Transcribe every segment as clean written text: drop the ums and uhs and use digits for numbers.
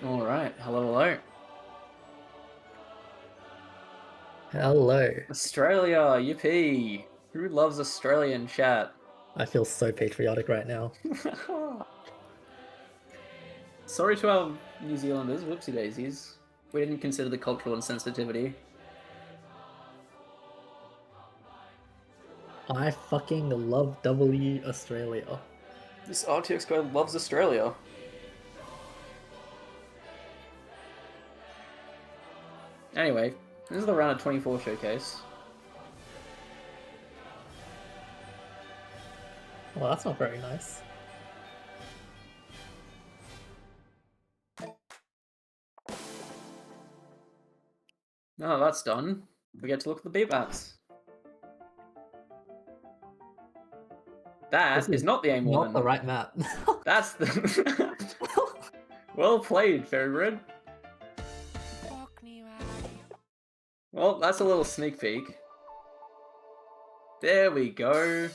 Alright, hello. Hello. Australia, yippee! Who loves Australian chat? I feel so patriotic right now. Sorry to our New Zealanders, whoopsie daisies. We didn't consider the cultural insensitivity. I fucking love W Australia. This RTX guy loves Australia. Anyway, this is the round of 24 showcase. Well, that's not very nice. Now that's done, we get to look at the beat maps. That is not the aim not one. the right map. That's the... Well played, Fairy. Well, that's a little sneak peek. There we go.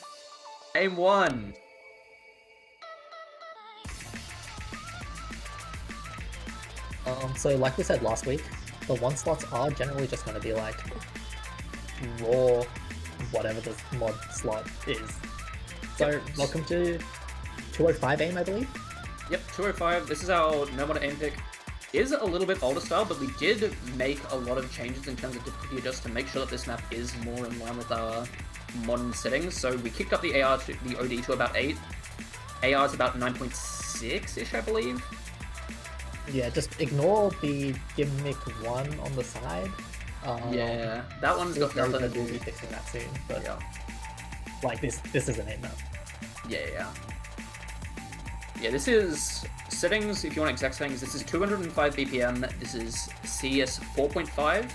Aim 1. So like we said last week, the 1 slots are generally just going to be like raw, whatever the mod slot is. So welcome to 205 aim, I believe. Yep, 205. This is our no mod aim pick. Is a little bit older style, but we did make a lot of changes in terms of difficulty adjust to make sure that this map is more in line with our modern settings. So we kicked up the AR to the OD to about 8. AR is about 9.6-ish, I believe. Yeah, just ignore the gimmick 1 on the side. Yeah, that one's got nothing to do. We'll be fixing that soon, but yeah, like this is an 8 map. Yeah. This is settings. If you want exact settings, this is 205 BPM. This is CS 4.5.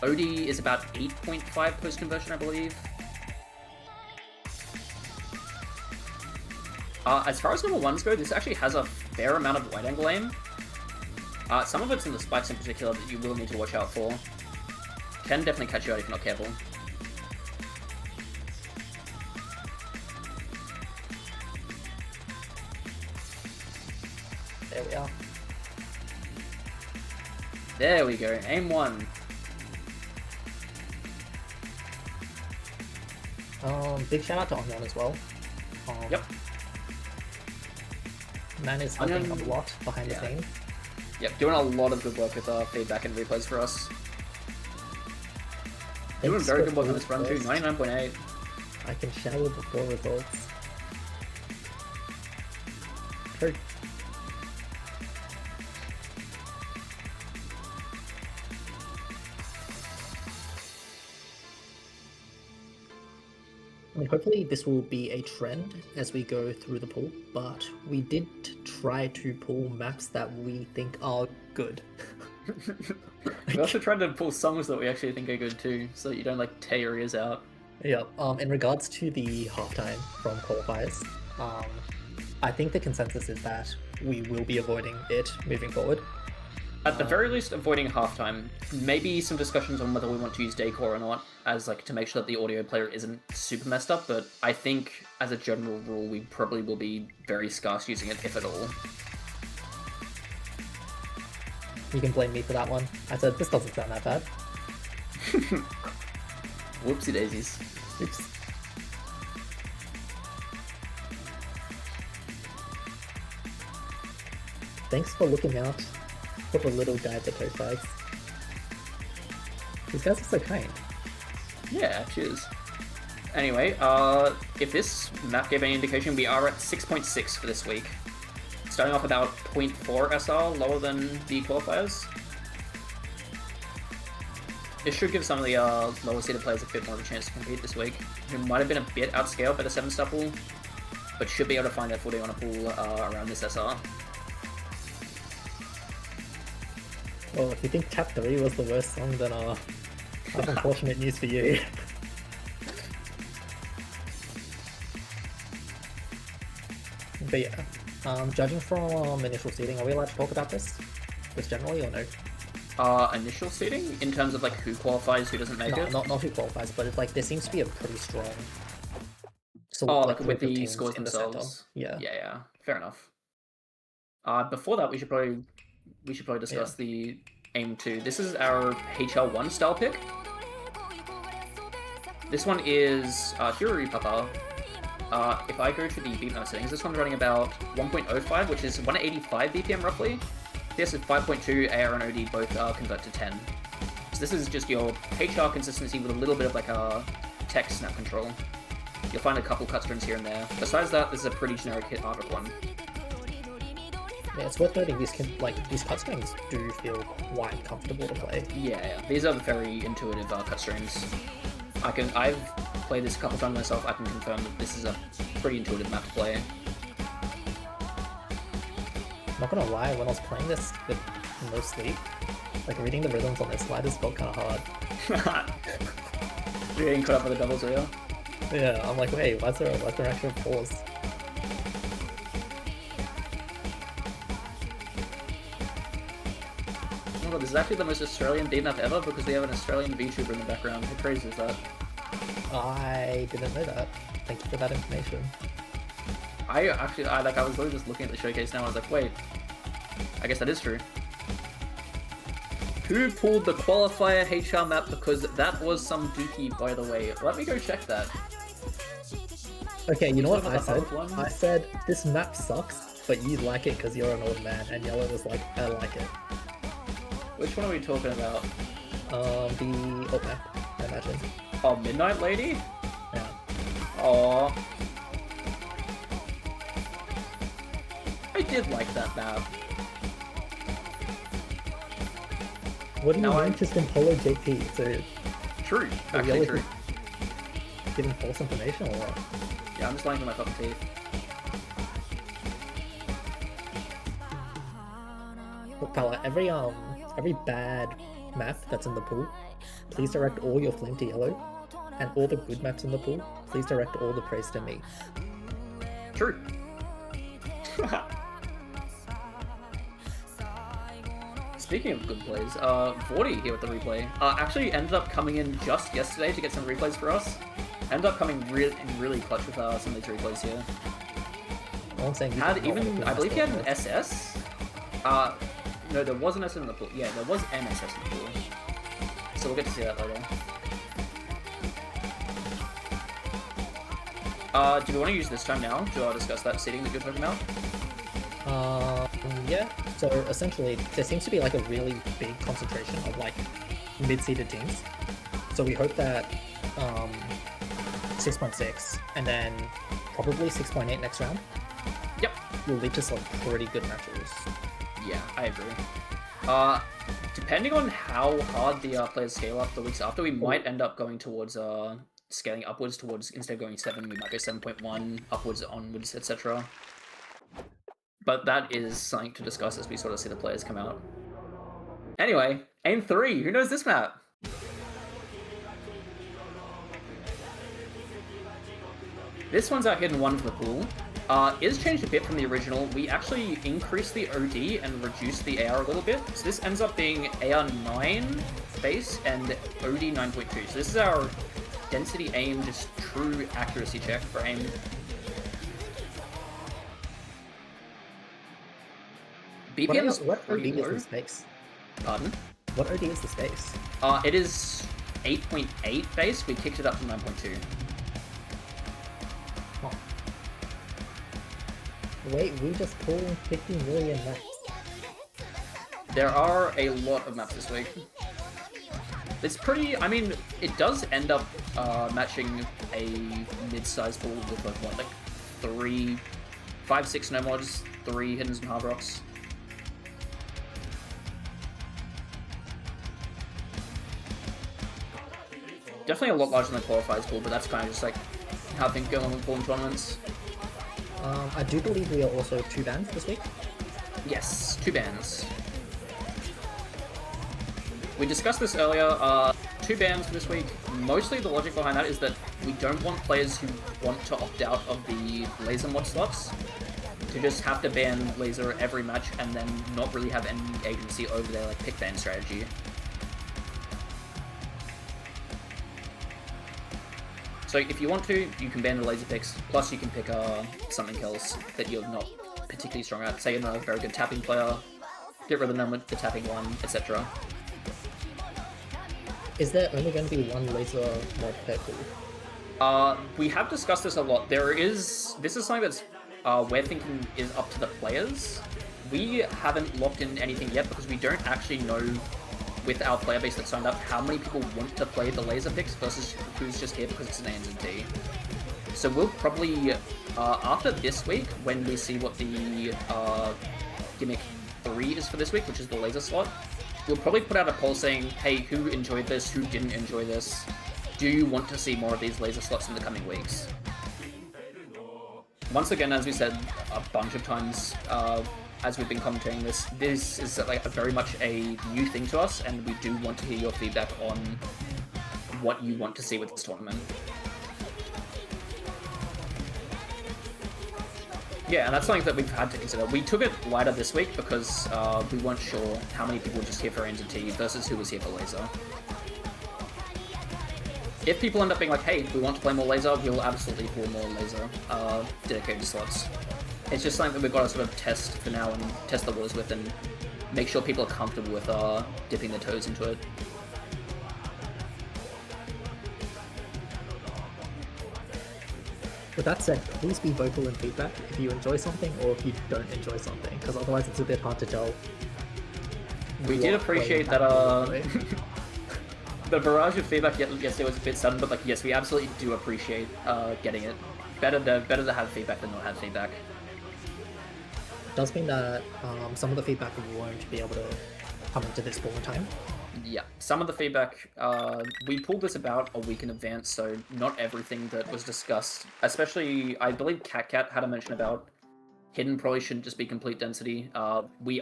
OD is about 8.5 post conversion, I believe. As far as number ones go, this actually has a fair amount of wide angle aim. Some of it's in the spikes in particular that you will need to watch out for. Can definitely catch you out if you're not careful. There we are. There we go. Aim 1. Big shout out to Onion as well. Yep. Man is helping a lot behind the scenes. Yep, doing a lot of good work with feedback and replays for us. Doing very good work on this run too, 99.8. I can shower before results. True. I mean, hopefully this will be a trend as we go through the pool, but we did try to pull maps that we think are good. We also tried to pull songs that we actually think are good too, so you don't like tear your ears out. Yeah, in regards to the halftime from qualifiers, I think the consensus is that we will be avoiding it moving forward. At the very least, avoiding halftime. Maybe some discussions on whether we want to use decor or not, as like to make sure that the audio player isn't super messed up, but I think as a general rule, we probably will be very scarce using it, if at all. You can blame me for that one. I said, this doesn't sound that bad. Whoopsie daisies. Oops. Thanks for looking out for the little guys at both sides. These guys are so kind. Yeah, cheers. Anyway, if this map gave any indication, we are at 6.6 for this week. Starting off about 0.4 SR, lower than the qualifiers. It should give some of the lower seeded players a bit more of a chance to compete this week. Who might have been a bit outscaled by the 7-star pool, but should be able to find their footing on a pool around this SR. Well, if you think Chap 3 was the worst song, then that's unfortunate news for you. But yeah, judging from initial seeding, are we allowed to talk about this? Just generally, or no? Initial seeding? In terms of like who qualifies, who doesn't make it? Not who qualifies, but it's like there seems to be a pretty strong... like with the scores themselves? Yeah. Yeah, fair enough. Before that, we should probably we should probably discuss the AIM2. This is our HR1 style pick. This one is Hiruri Papa. If I go to the beatmap settings, this one's running about 1.05, which is 185 BPM roughly. This is 5.2, AR and OD both convert to 10. So this is just your HR consistency with a little bit of like a tech snap control. You'll find a couple cut strings here and there. Besides that, this is a pretty generic hit artwork one. Yeah, it's worth noting these cut strings do feel quite comfortable to play. Yeah. These are very intuitive cut strings. I've played this a couple times myself. I can confirm that this is a pretty intuitive map to play. Not gonna lie, when I was playing this with no sleep, like reading the rhythms on this sliders felt kind of hard. You're getting caught up with the doubles, are you? Yeah, I'm like, wait, why's there an actual pause? Oh my god, this is actually the most Australian beatmap ever because we have an Australian VTuber in the background. How crazy is that? I didn't know that. Thank you for that information. I was literally just looking at the showcase now and I was like, wait, I guess that is true. Who pulled the qualifier HR map? Because that was some dookie, by the way. Let me go check that. Okay, you know what I said? I said, this map sucks, but you like it because you're an old man, and Yellow was like, I like it. Which one are we talking about? The old map, I imagine. Oh, Midnight Lady? Yeah. Aww. I did like that map. What do you mean just in Polo JP? So true, actually true. Giving false information or what? Yeah, I'm just lying to my fucking teeth. Look, Pala, every bad map that's in the pool, please direct all your flame to Yellow, and all the good maps in the pool, please direct all the praise to me. True. Speaking of good plays, Vorty here with the replay. Actually ended up coming in just yesterday to get some replays for us. Ended up coming really clutch with some of these replays here. All I'm saying, I believe he had an SS. No, there was an SS in the pool. Yeah, there was an SS in the pool. So we'll get to see that later. Do we want to use this time now to discuss that seating that you're talking about? Yeah. So essentially, there seems to be like a really big concentration of like mid-seeded teams. So we hope that 6.6 and then probably 6.8 next round. Yep. Will lead to some pretty good matches. Yeah, I agree. Depending on how hard the players scale up the weeks after, we might end up going towards scaling upwards towards, instead of going 7, we might go 7.1, upwards, onwards, etc. But that is something to discuss as we sort of see the players come out. Anyway, AIM3, who knows this map? This one's our hidden one for the pool. It has changed a bit from the original. We actually increased the OD and reduced the AR a little bit. So this ends up being AR 9 base and OD 9.2. So this is our density aim, just true accuracy check for aim. BPM is what OD pretty is low. the space? Pardon? What OD is the space? It is 8.8 base. We kicked it up to 9.2. Oh. Wait, we just pulled 50 million maps. There are a lot of maps this week. It's pretty, I mean, it does end up matching a mid-sized pool with like 5, 6 no mods, 3 hiddens and hard rocks. Definitely a lot larger than the qualifiers pool, but that's kind of just like how things go on with pooling tournaments. I do believe we are also 2 bans this week. Yes, 2 bans. We discussed this earlier, 2 bans for this week. Mostly the logic behind that is that we don't want players who want to opt out of the laser mod slots to just have to ban laser every match and then not really have any agency over their like pick ban strategy. So if you want to, you can ban the laser picks, plus you can pick something else that you're not particularly strong at. Say you're not a very good tapping player, get rid of them with the tapping one, etc. Is there only going to be one laser mod per pool? We have discussed this a lot. This is something that's we're thinking is up to the players. We haven't locked in anything yet because we don't actually know with our player base that signed up how many people want to play the laser picks versus who's just here because it's an ANZT. So we'll probably, after this week, when we see what the gimmick 3 is for this week, which is the laser slot, we'll probably put out a poll saying, hey, who enjoyed this, who didn't enjoy this? Do you want to see more of these laser slots in the coming weeks? Once again, as we said a bunch of times, as we've been commentating this is like very much a new thing to us, and we do want to hear your feedback on what you want to see with this tournament. Yeah, and that's something that we've had to consider. We took it lighter this week because we weren't sure how many people were just here for ANZT versus who was here for laser. If people end up being like, hey, we want to play more laser, we'll absolutely pull more laser dedicated slots. It's just something that we've got to sort of test for now and test the waters with and make sure people are comfortable with dipping their toes into it. With that said, please be vocal in feedback if you enjoy something or if you don't enjoy something, because otherwise it's a bit hard to tell. We did appreciate that the barrage of feedback yesterday was a bit sudden, but like yes, we absolutely do appreciate getting it. Better to have feedback than not have feedback. It does mean that some of the feedback won't be able to come into this ball in time. Yeah, some of the feedback, we pulled this about a week in advance, so not everything that was discussed, especially, I believe Cat had a mention about hidden probably shouldn't just be complete density. We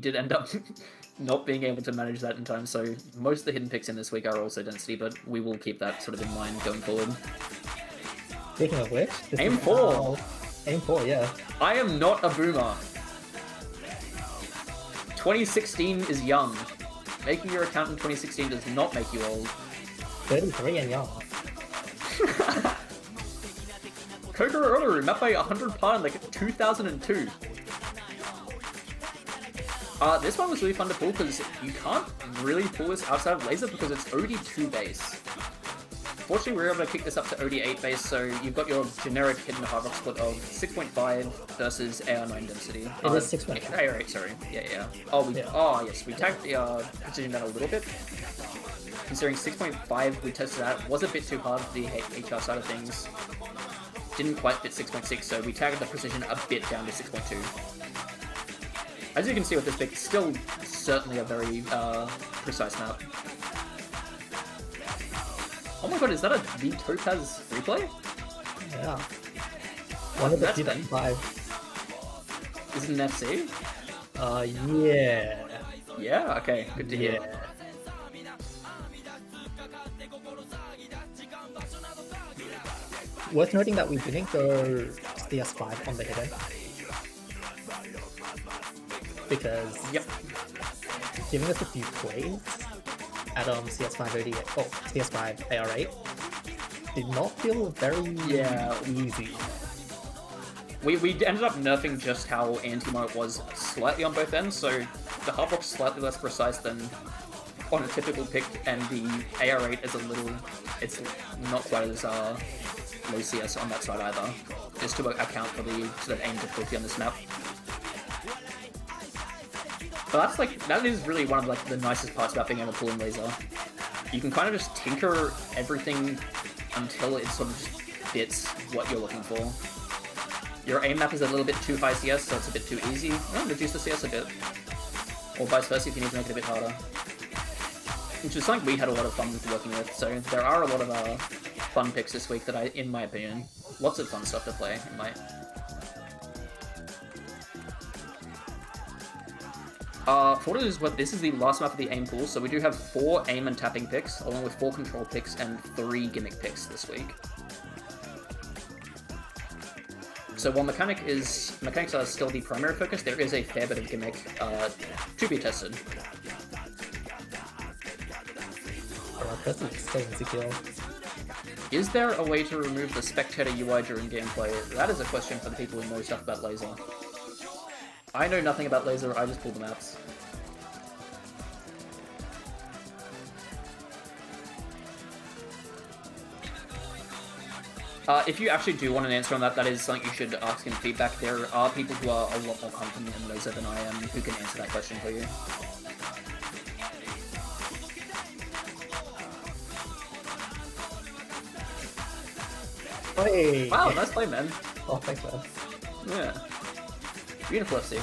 did end up not being able to manage that in time, so most of the hidden picks in this week are also density, but we will keep that sort of in mind going forward. Speaking of which, Aim 4! Aim 4, yeah. I am not a boomer. 2016 is young. Making your account in 2016 does not make you old. 33 and young. Kokoro Ororu, map by 100 par in like 2002. This one was really fun to pull because you can't really pull this outside of laser because it's OD2 base. Fortunately, we were able to kick this up to OD8 base, so you've got your generic hidden hard rock split of 6.5 versus AR9 density. It is 6.5. AR8, sorry. Yeah. Oh, yes, we tagged the precision down a little bit. Considering 6.5, we tested that. Was a bit too hard for the HR side of things. Didn't quite fit 6.6, so we tagged the precision a bit down to 6.2. As you can see with this pick, still certainly a very precise map. Oh my god, is that the Topaz replay? Yeah. One of the 2.5. Is it an FC? Yeah. Yeah? Okay, good to hear. Worth noting that we didn't go CS5 on the hidden. Because giving us a few plays at CS5 OD, CS5 AR8 did not feel very easy. We ended up nerfing just how anti-mode was slightly on both ends, so the hard rock's slightly less precise than on a typical pick, and the AR8 is it's not quite as low CS on that side either, just to account for the sort of aim difficulty on this map. But that is really one of the nicest parts about being able to pull in laser. You can kind of just tinker everything until it sort of just fits what you're looking for. Your aim map is a little bit too high CS, so it's a bit too easy. Well, reduce the CS a bit. Or vice versa if you need to make it a bit harder. Which is something we had a lot of fun with working with, so there are a lot of fun picks this week that in my opinion, lots of fun stuff to play in my... for what it is, this is the last map of the aim pool, so we do have 4 aim and tapping picks, along with 4 control picks and 3 gimmick picks this week. So while mechanics are still the primary focus, there is a fair bit of gimmick to be tested. This is so insecure. Is there a way to remove the spectator UI during gameplay? That is a question for the people who know stuff about laser. I know nothing about laser, I just pull the maps. If you actually do want an answer on that, that is something you should ask in feedback. There are people who are a lot more confident in laser than I am who can answer that question for you. Hey. Wow, nice play, man. Oh, thanks, man. Yeah. Beautiful FC.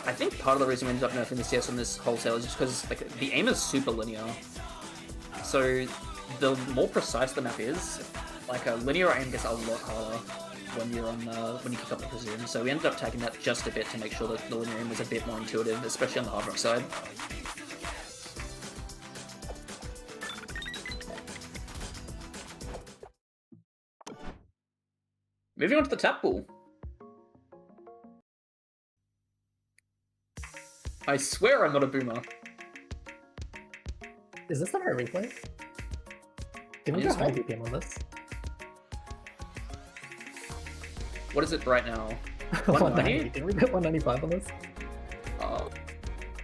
I think part of the reason we ended up nerfing the CS on this wholesale is just because like the aim is super linear. So the more precise the map is, like a linear aim gets a lot harder when you're on when you kick up the precision. So we ended up taking that just a bit to make sure that the linear aim was a bit more intuitive, especially on the hard rock side. Moving on to the tap pool. I swear I'm not a boomer. Is this the right replay? Can we go high BPM on this? What is it right now? 190? Can we get 195 on this?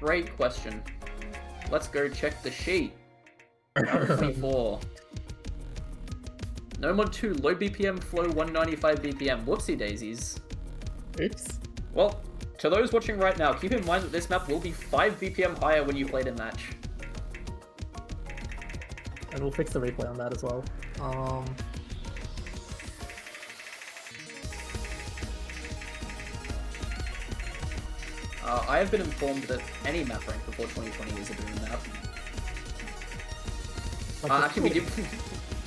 Great question. Let's go check the sheet. RO24. No mod 2, low BPM, flow 195 BPM. Whoopsie daisies. Oops. Well, to those watching right now, keep in mind that this map will be 5 BPM higher when you played in match. And we'll fix the replay on that as well. I have been informed that any map rank before 2020 is a boom map. Actually,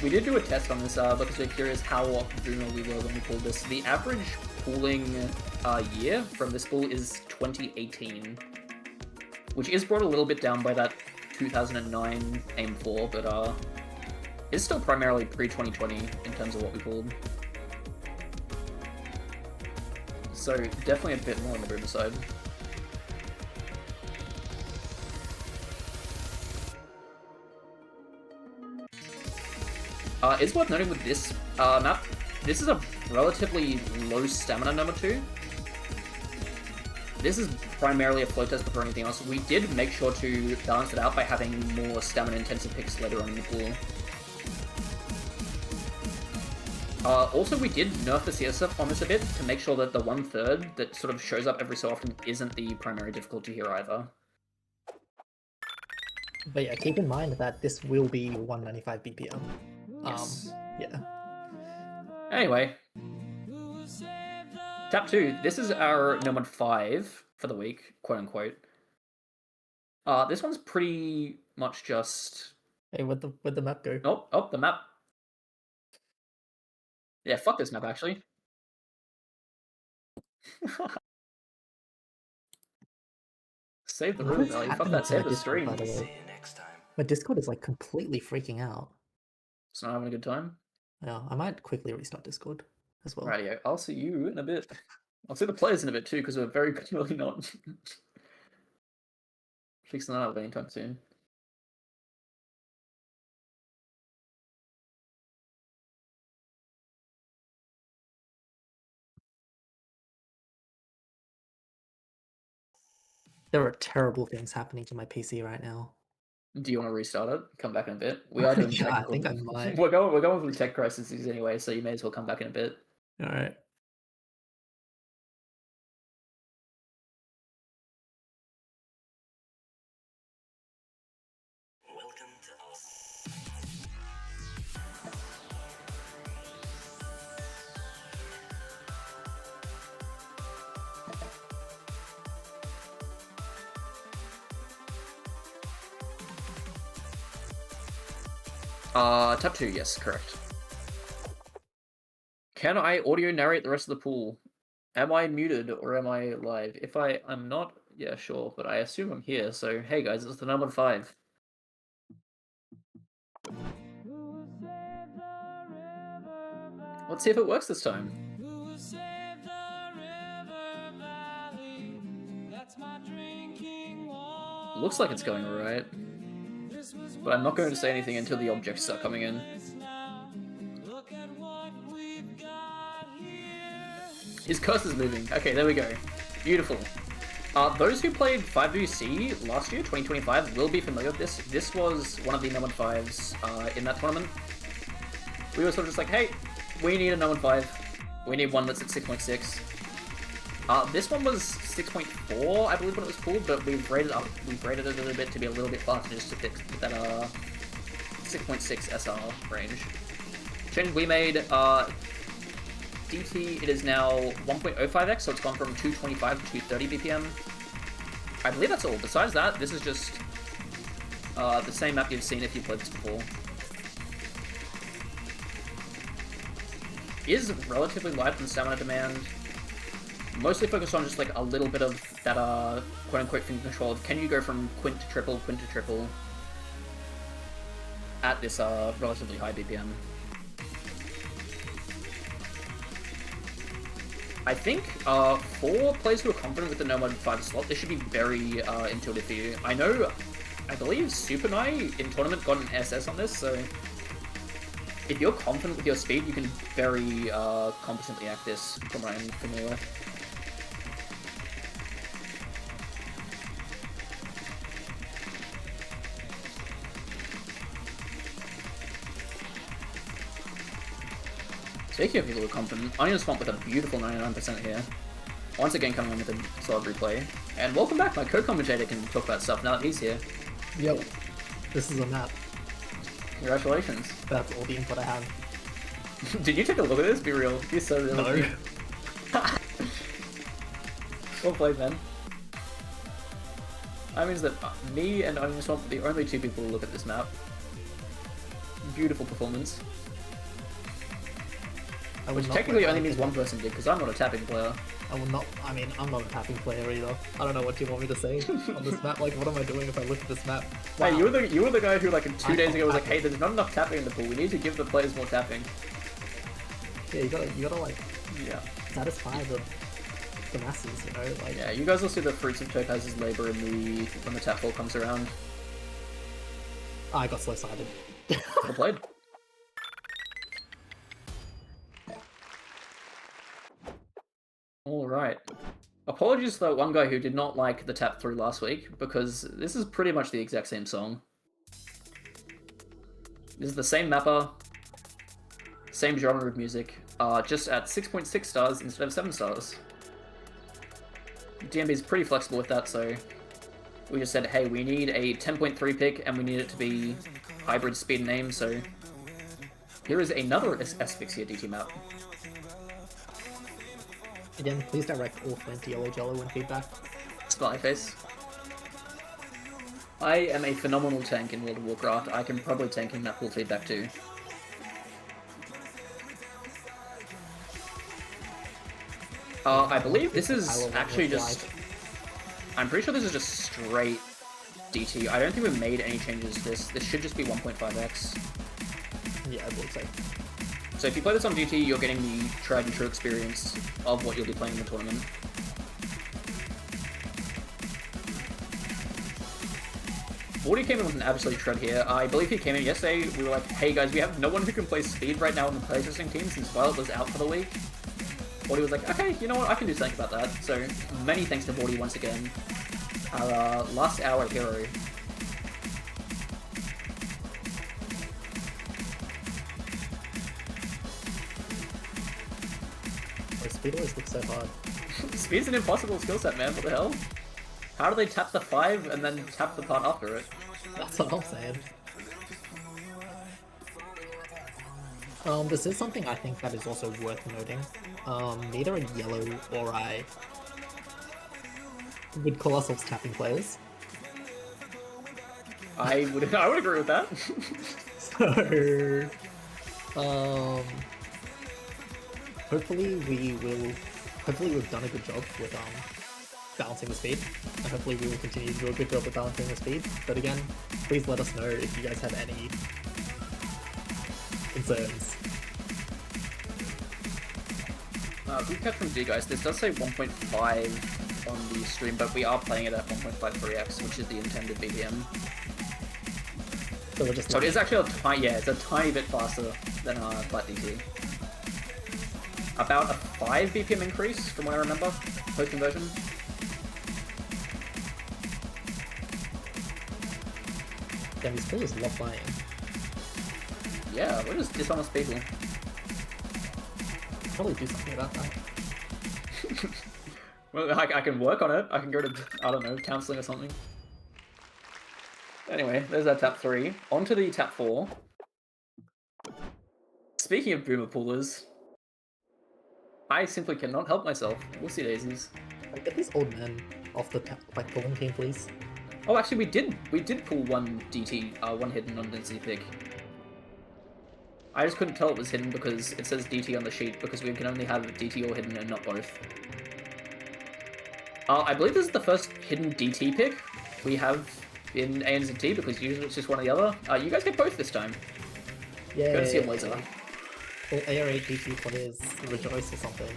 we did do a test on this because we're curious how boomer we were when we pulled this. The average pooling year from this pool is 2018, which is brought a little bit down by that 2009 aim 4, but it's still primarily pre-2020 in terms of what we pulled. So definitely a bit more on the boomer side. It's worth noting with this map, this is a relatively low stamina number 2. This is primarily a flow test before anything else. We did make sure to balance it out by having more stamina intensive picks later on in the pool. Also, we did nerf the CS up on this a bit to make sure that the 1/3 that sort of shows up every so often isn't the primary difficulty here either. But yeah, keep in mind that this will be 195 BPM. Yes. Yeah. Anyway. Tap 2. This is our no mod 5 for the week, quote unquote. This one's pretty much just... Hey, where'd the map go? Oh, the map. Yeah, fuck this map, actually. Save the room, Valley. Fuck that, save the stream. By the way. My Discord is like completely freaking out. It's not having a good time? Yeah, I might quickly restart Discord as well. Radio, I'll see you in a bit. I'll see the players in a bit too, because we're very clearly not fixing that up anytime soon. There are terrible things happening to my PC right now. Do you want to restart it? Come back in a bit. We are doing yeah, I think I might. We're going for the tech crises anyway, so you may as well come back in a bit. All right. Welcome to us. Tap 2, yes, correct. Can I audio narrate the rest of the pool? Am I muted or am I live? If I'm not, yeah, sure, but I assume I'm here, so hey guys, it's the number 5. Let's see if it works this time. Looks like it's going alright. But I'm not going to say anything until the objects start coming in. His cursor's moving. Okay, there we go. Beautiful. Those who played 5WC last year, 2025, will be familiar with this. This was one of the No. 5s in that tournament. We were sort of just like, hey, we need a No. 5. We need one that's at 6.6. This one was 6.4, I believe, when it was pulled, but we've rated it a little bit to be a little bit faster just to fit that 6.6 SR range. Changes we made, DT, it is now 1.05x, so it's gone from 225 to 230 BPM. I believe that's all. Besides that, this is just the same map you've seen if you've played this before. Is relatively light on stamina demand. Mostly focused on just like a little bit of that quote-unquote finger control of can you go from quint to triple at this relatively high BPM. I think for players who are confident with the No. 5 slot, this should be very intuitive for you. I believe Super Nye in tournament got an SS on this, so if you're confident with your speed, you can very competently act this from what I'm familiar with. Speaking of people who are confident, Onion Swamp with a beautiful 99% here. Once again coming on with a solid replay. And welcome back, my co-commentator can talk about stuff now that he's here. Yep. This is a map. Congratulations. That's all the input I have. Did you take a look at this? Be real. You're so real. No. Well played, man. That means that me and Onion Swamp are the only two people who look at this map. Beautiful performance. Which technically only means one person did, because I'm not a tapping player. I'm not a tapping player either. I don't know what you want me to say on this map. Like, what am I doing if I look at this map? Wow. Hey, you were the guy who, like, 2 days ago was like, hey, there's not enough tapping in the pool. We need to give the players more tapping. Yeah, you gotta like, yeah, satisfy the masses, you know? Like, yeah, you guys will see the fruits of Topaz's labor when the tap ball comes around. I got slow-sided. Well played. Alright. Apologies to that one guy who did not like the tap through last week, because this is pretty much the exact same song. This is the same mapper, same genre of music, just at 6.6 stars instead of 7 stars. DMB is pretty flexible with that, so we just said, hey, we need a 10.3 pick, and we need it to be hybrid speed and aim, so here is another Asphyxia DT map. Again, please direct all flint to Yellow Jello when feedback. Smiley face. I am a phenomenal tank in World of Warcraft. I can probably tank in that pool feedback too. I believe this is actually just... I'm pretty sure this is just straight DT. I don't think we've made any changes to this. This should just be 1.5x. Yeah, I believe so. So if you play this on DT, you're getting the tried and true experience of what you'll be playing in the tournament. Morty came in with an absolute shred here. I believe he came in yesterday. We were like, hey guys, we have no one who can play speed right now on the playtesting team since Violet was out for the week. Morty was like, okay, you know what, I can do something about that. So many thanks to Morty once again. Our last hour hero. Speed always looks so hard. Speed's an impossible skill set, man. What the hell? How do they tap the 5 and then tap the part after it? That's what I'm saying. This is something I think that is also worth noting. Neither a Yellow or I would call ourselves tapping players. I would agree with that. So, hopefully we've done a good job with balancing the speed, and hopefully we will continue to do a good job with balancing the speed. But again, please let us know if you guys have any concerns. Good catch from D, guys. This does say 1.5 on the stream, but we are playing it at 1.53x, which is the intended BPM. So we're just. So it is actually it's a tiny bit faster than Flat DT. About a 5 BPM increase from what I remember, post-conversion. Damn, these players love playing. Yeah, we're just dishonest people. Probably do something about that. Well, I can work on it. I can go to, I don't know, counseling or something. Anyway, there's our tap 3. On to the tap 4. Speaking of boomer poolers, I simply cannot help myself. Whoopsie daisies. Like, get these old men off the pulling team, please. Oh, actually, we did pull one DT, one hidden non-density pick. I just couldn't tell it was hidden because it says DT on the sheet because we can only have DT or hidden and not both. I believe this is the first hidden DT pick we have in ANZT because usually it's just one or the other. You guys get both this time. Yeah. Go to see them later. Or AR8 DT players rejoice or something.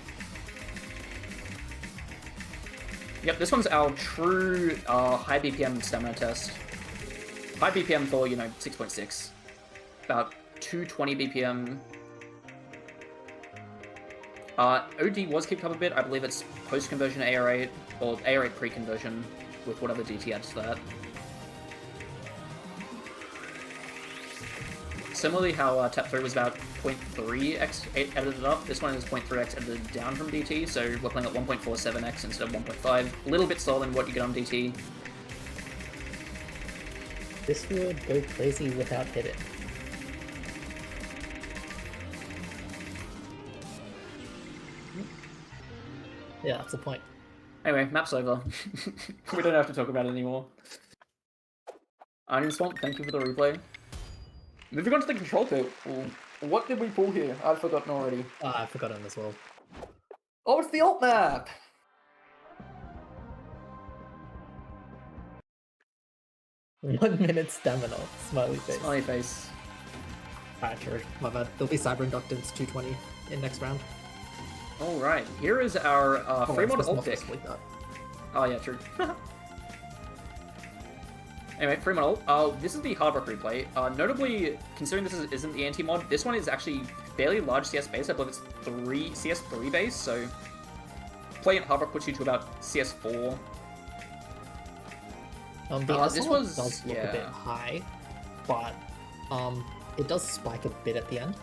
Yep, this one's our true high BPM stamina test. High BPM for, 6.6. About 220 BPM. OD was kicked up a bit. I believe it's post-conversion AR8, or AR8 pre-conversion, with whatever DT adds to that. Similarly how tap 3 was about 0.3x edited up, this one is 0.3x edited down from DT, so we're playing at 1.47x instead of 1.5. A little bit slower than what you get on DT. This would go crazy without hitting. Yeah, that's the point. Anyway, map's over. We don't have to talk about it anymore. Onion Swamp, thank you for the replay. Moving on to the control pit. What did we pull here? I've forgotten already. I've forgotten as well. Oh, it's the alt map! 1 minute stamina. Smiley face. Smiley face. Alright, true. My bad. There'll be Cyber Inductance 220 in next round. Alright, here is our Fremont alt pick. Oh yeah, true. Anyway, Fremont alt. This is the Hard Rock replay. Notably, considering this isn't the anti-mod, this one is actually fairly large CS base. I believe it's CS3 base, so playing Hard Rock puts you to about CS4. This does look a bit high, but it does spike a bit at the end,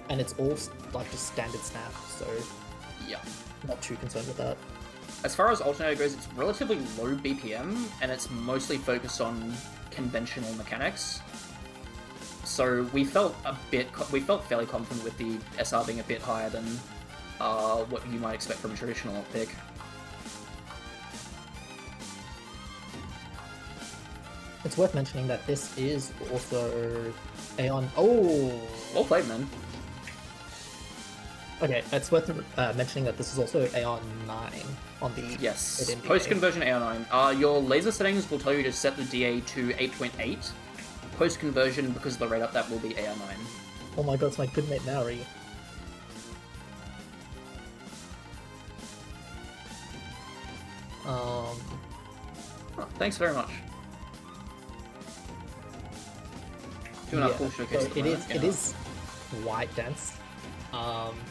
and it's all like just standard snap, so yeah, not too concerned with that. As far as alternator goes, it's relatively low BPM, and it's mostly focused on conventional mechanics. So we felt fairly confident with the SR being a bit higher than what you might expect from a traditional alt pick. It's worth mentioning that this is also Aeon. Oh, well played, man. Okay, it's worth mentioning that this is also Aeon 9 on the yes post-conversion Aeon 9. Your laser settings will tell you to set the DA to 8.8. Post-conversion, because of the rate up, that will be Aeon 9. Oh my god, it's my good mate Maori. Oh, thanks very much. Doing our full showcase. So it is quite dense.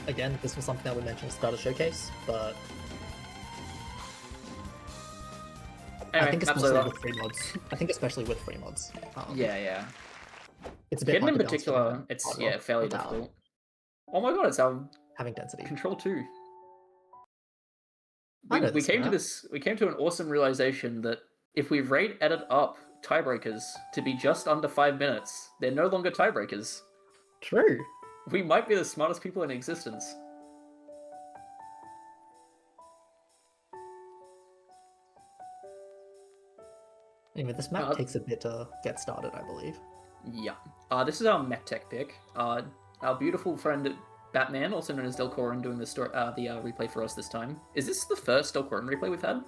Again, this was something that we mentioned at the start of showcase, but anyway, I think especially with free mods. I think especially with free mods. Yeah. It's a bit hidden in particular. It's fairly difficult. Oh my god, it's our having density. Control 2. We came to an awesome realization that if we rate edit up tiebreakers to be just under 5 minutes, they're no longer tiebreakers. True. We might be the smartest people in existence. Anyway, this map takes a bit to get started, I believe. Yeah. This is our mech tech pick. Our beautiful friend Batman, also known as Delcorin, doing the replay for us this time. Is this the first Delcorin replay we've had?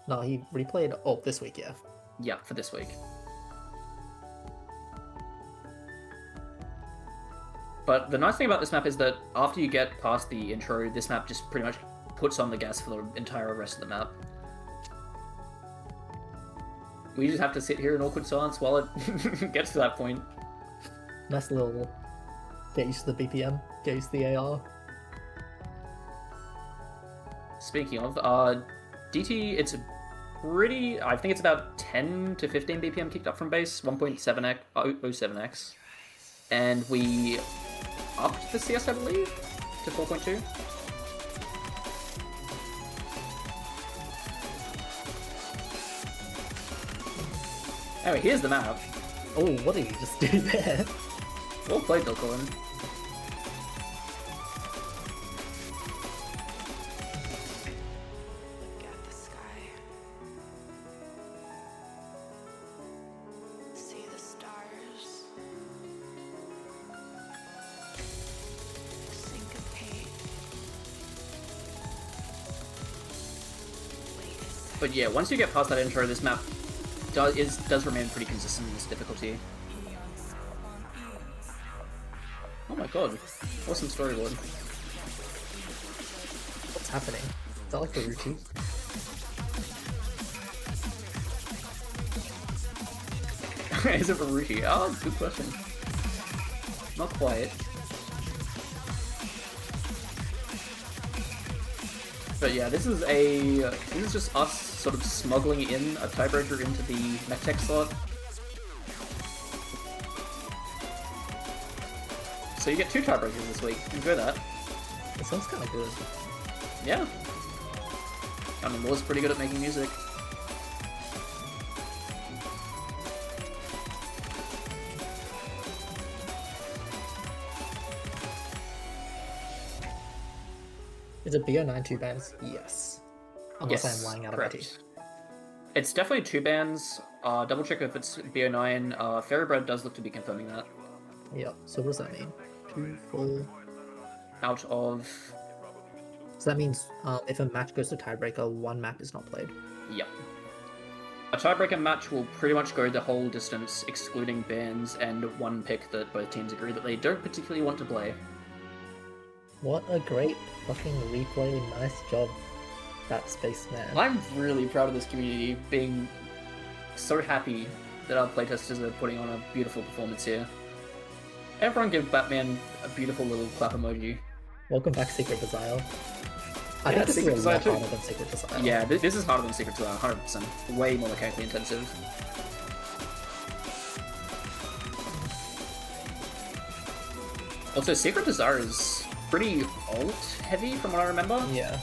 No, he replayed this week, yeah. Yeah, for this week. But the nice thing about this map is that after you get past the intro, this map just pretty much puts on the gas for the entire rest of the map. We just have to sit here in awkward silence while it gets to that point. Nice little get used to the BPM, get used to the AR. speaking of, DT, it's pretty. I think it's about 10 to 15 BPM kicked up from base, 1.7x, 07x, and we upped the CS, I believe, to 4.2. Anyway, here's the map. Oh, what did you just do there? Well played, Dilcorn. Look at the sky. See the stars. Syncopate. Wait a second. But yeah, once you get past that intro, this map does remain pretty consistent in its difficulty. Oh my god, awesome storyboard. What's happening? Is that like the routine? Is it Baruchi? Oh, good question. Not quite. But yeah, this is just us sort of smuggling in a tiebreaker into the mech tech slot. So you get 2 tiebreakers this week. Enjoy that. It sounds kind of good. Yeah. I mean, Law's pretty good at making music. Is it BO9 2 bands? Yes. Unless Yes, I'm lying out correct. of my teeth. It's definitely 2 bands. Double check if it's BO9. Fairy Bread does look to be confirming that. Yep. So what does that mean? 2, 4. Out of... So that means if a match goes to tiebreaker, one map is not played. Yep. A tiebreaker match will pretty much go the whole distance, excluding bans and one pick that both teams agree that they don't particularly want to play. What a great fucking replay. Nice job, that spaceman. I'm really proud of this community, being so happy that our playtesters are putting on a beautiful performance here. Everyone give Batman a beautiful little clap emoji. Welcome back, Secret Desire. I Yeah, think this Secret is a lot Desire too. harder than Secret Desire. Yeah, this is harder than Secret Desire, 100%. Way more mechanically intensive. Also, Secret Desire is pretty alt-heavy from what I remember. Yeah.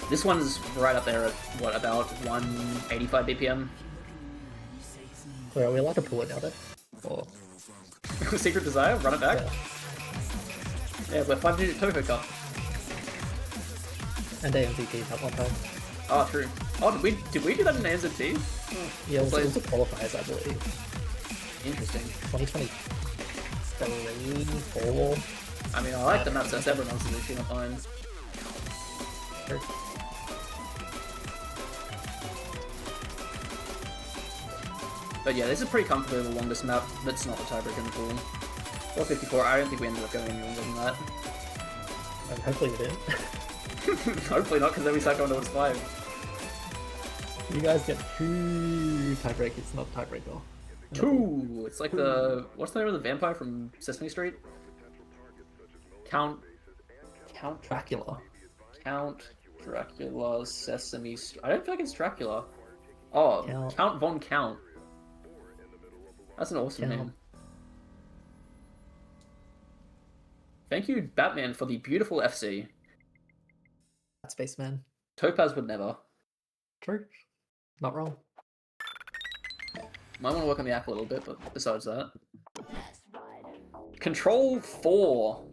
This one's right up there at, what, about 185 BPM? Wait, are we allowed to pull it now then? Or... Secret Desire, run it back. Yeah. Yeah, we're 5-digit Toho Cup. And ANZT at one time. Oh, true. Oh, did we do that in ANZT? Yeah, it was Played- also qualifiers, I believe. Interesting. 2023, 4. I mean, I like the map sense. Everyone else is actually not fine. But yeah, this is pretty comfortably the longest map that's not the tiebreaker in the pool. 454, I don't think we ended up going any longer than that. And hopefully we didn't. Hopefully not, because then we start going towards 5. You guys get 2 tiebreakers, not tiebreaker. 2! It's like the... What's the name of the vampire from Sesame Street? Count Dracula. Count Dracula Sesame Street. I don't feel like it's Dracula. Oh, Count Von Count. That's an awesome Count. name. Thank you, Batman, for the beautiful FC. That spaceman. Topaz would never. True. Not wrong. Might want to work on the app a little bit, but besides that. Control 4.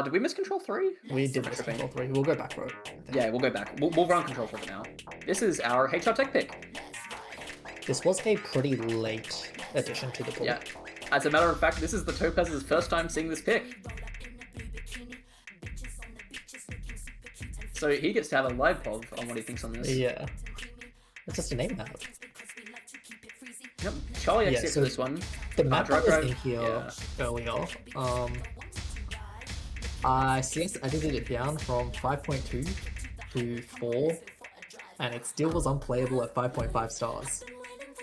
Did we miss Control 3? We did miss Control 3. We'll go back for it. I think. Yeah, we'll go back. We'll run Control 4 for now. This is our HR Tech pick. This was a pretty late addition to the pool. Yeah. As a matter of fact, this is the Topaz's first time seeing this pick. So he gets to have a live pov on what he thinks on this. Yeah. It's just a name map. Yep. Charlie X Yeah, gets so this one. The map Drive that was Drive, in here yeah. earlier, I edited it down from 5.2 to 4, and it still was unplayable at 5.5 stars.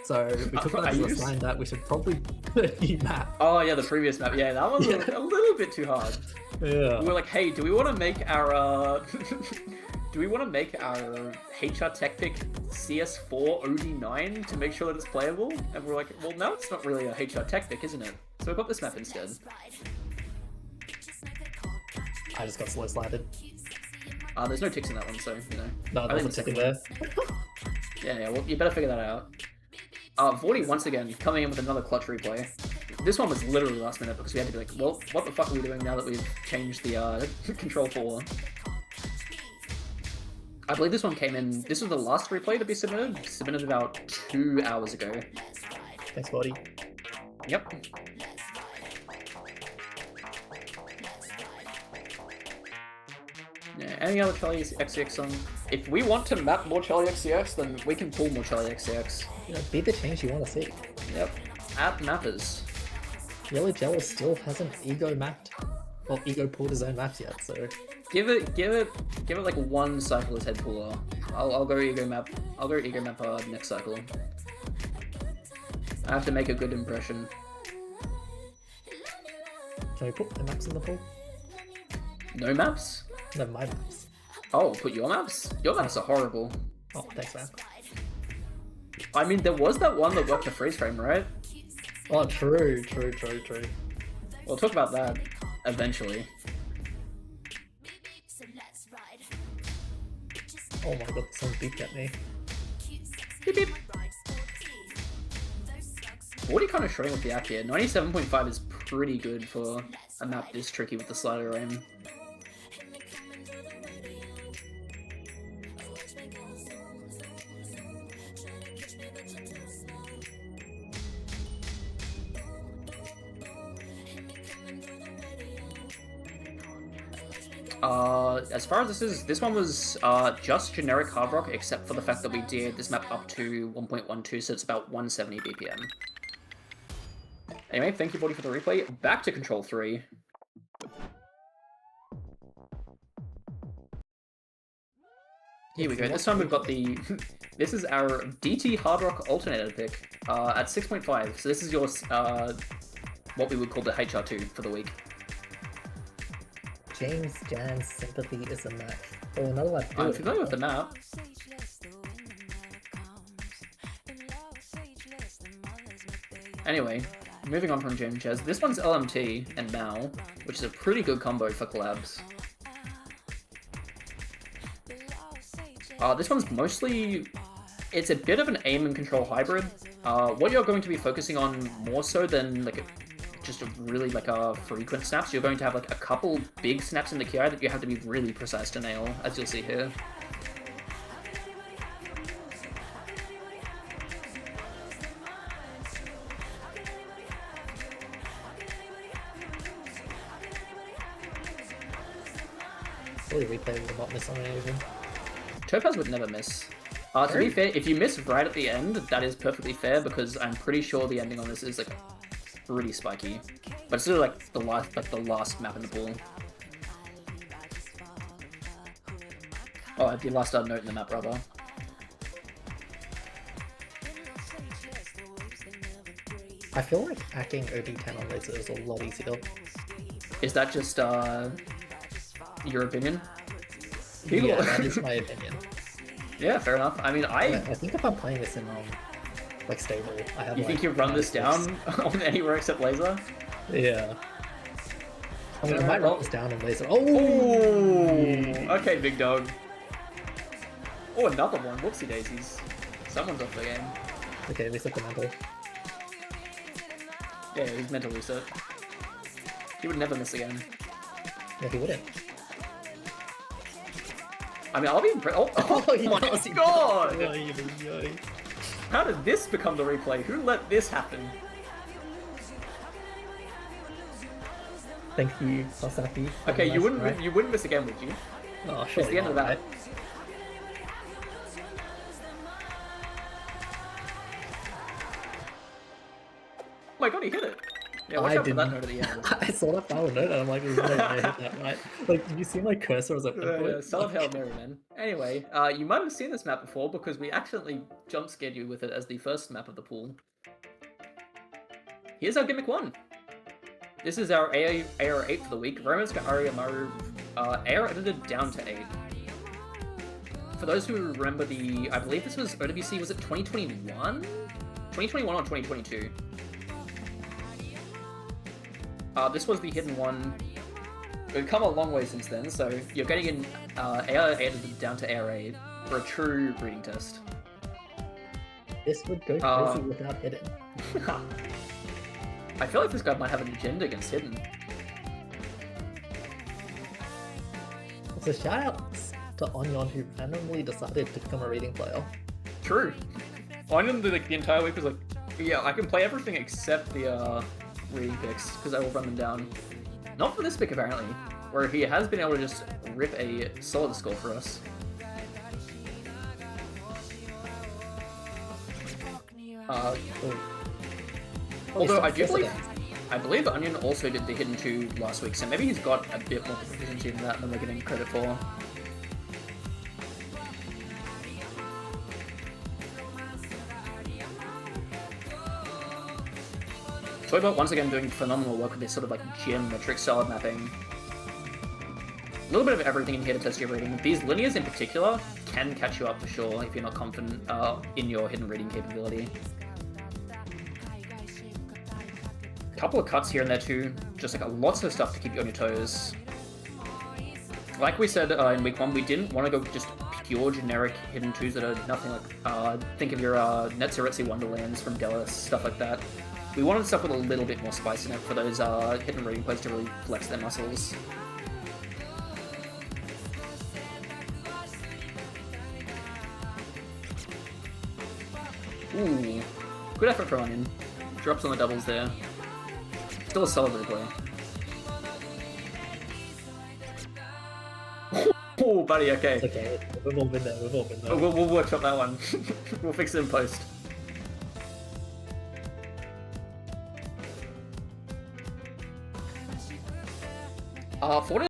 So we took that as a sign that we should probably put a new map. Oh yeah, the previous map. Yeah, that was a little bit too hard. Yeah. We were like, hey, do we want to make our do we want to make our HR Tech pick CS4 OD9 to make sure that it's playable? And we're like, well, no, it's not really a HR Tech pick, isn't it? So we got this map instead. I just got slow slided. There's no ticks in that one, so, you know. No, I there's a think tick in there. Yeah, well, you better figure that out. Vorty once again coming in with another clutch replay. This one was literally last minute because we had to be like, well, what the fuck are we doing now that we've changed the control 4? I believe this one came in, this was the last replay to be submitted about 2 hours ago. Thanks, buddy. Yep. Yeah, any other Charlie XCX song? If we want to map more Charlie XCX, then we can pull more Charlie XCX. You know, be the change you want to see. Yep. At mappers. Yellow Jello still hasn't ego mapped, or ego pulled his own maps yet, so... Give it like one cycle as head puller. I'll go ego map. I'll go ego map next cycle. I have to make a good impression. Can we put the maps in the pool? No maps? No, my maps. Oh, put your maps? Your maps are horrible. Oh, thanks, man. I mean, there was that one that worked the freeze frame, right? Oh, true. We'll talk about that eventually. Oh my god, someone beeped at me. Beep beep. 40 kind of showing with the app here. 97.5 is pretty good for a map this tricky with the slider aim. As far as this one was just generic hard rock, except for the fact that we did this map up to 1.12, so it's about 170 BPM. Anyway, thank you, Body, for the replay. Back to Control 3. Here we go. This time we've got the... this is our DT Hard Rock Alternator pick at 6.5. So this is your what we would call the HR2 for the week. James Jan's sympathy is a match. Oh, another one. I'm familiar with the map. Anyway, moving on from James Jazz, this one's LMT and Mao, which is a pretty good combo for collabs. This one's mostly... it's a bit of an aim and control hybrid. What you're going to be focusing on more so than like just a really frequent snaps, you're going to have like a couple big snaps in the KI that you have to be really precise to nail, as you'll see here. Really replay will not miss on anything. Topaz would never miss. To be fair, if you miss right at the end, that is perfectly fair because I'm pretty sure the ending on this is like pretty spiky. But it's still like the last map in the pool. Oh, the last note in the map, rather. I feel like hacking OD10 on laser is a lot easier. Is that just your opinion? Yeah, that is my opinion. Yeah, fair enough. I mean, I think if I'm playing this in like stable, I have. You think you run this down on anywhere except laser? Yeah. I mean, I might run this down in laser. Oh! Okay, big dog. Oh, another one. Whoopsie daisies. Someone's off the game. Okay, at least at the mental. Yeah, he's mental reset. He would never miss again. Yeah, he wouldn't. I mean, I'll be impressed. Oh my god! How did this become the replay? Who let this happen? Thank you, Sasaki. Okay, you wouldn't miss again, would you? Oh, sure. It's the end of that. Right? Oh my god, he hit it! Yeah, watch out for that note at the end. I saw that final note and I'm like, there's no way I hit that right. Like, did you see my cursor as a Solid Hail Mary, man. Anyway, you might have seen this map before because we accidentally jump scared you with it as the first map of the pool. Here's our gimmick 1. This is our AR 8 for the week. Roman's got Aria Maru AR edited down to 8. for those who remember I believe this was OWC, was it 2021? 2021 or 2022? This was the hidden one. We've come a long way since then, so you're getting in AR down to ARA for a true reading test. This would go crazy without hidden. I feel like this guy might have an agenda against hidden. So shout outs to Onion who randomly decided to become a reading player. True. Onion the entire week was like, yeah, I can play everything except the reading picks, because I will run them down. Not for this pick apparently, where he has been able to just rip a solid score for us. Although I believe Onion also did the hidden 2 last week, so maybe he's got a bit more proficiency in that than we're getting credit for. Toybot once again doing phenomenal work with this sort of like geometric style mapping. A little bit of everything in here to test your reading. These linears in particular can catch you up for sure if you're not confident in your hidden reading capability. Couple of cuts here and there too, just like lots of stuff to keep you on your toes. Like we said in week 1, we didn't want to go just pure generic hidden 2s that are nothing like, think of your Netzeretzi Wonderlands from Delos, stuff like that. We wanted stuff with a little bit more spice in it for those hidden reading players to really flex their muscles. Ooh, good effort for Onion. Drops on the doubles there. Still a solid replay. Oh, buddy, okay. It's okay, we've all been there, We'll workshop that one. We'll fix it in post.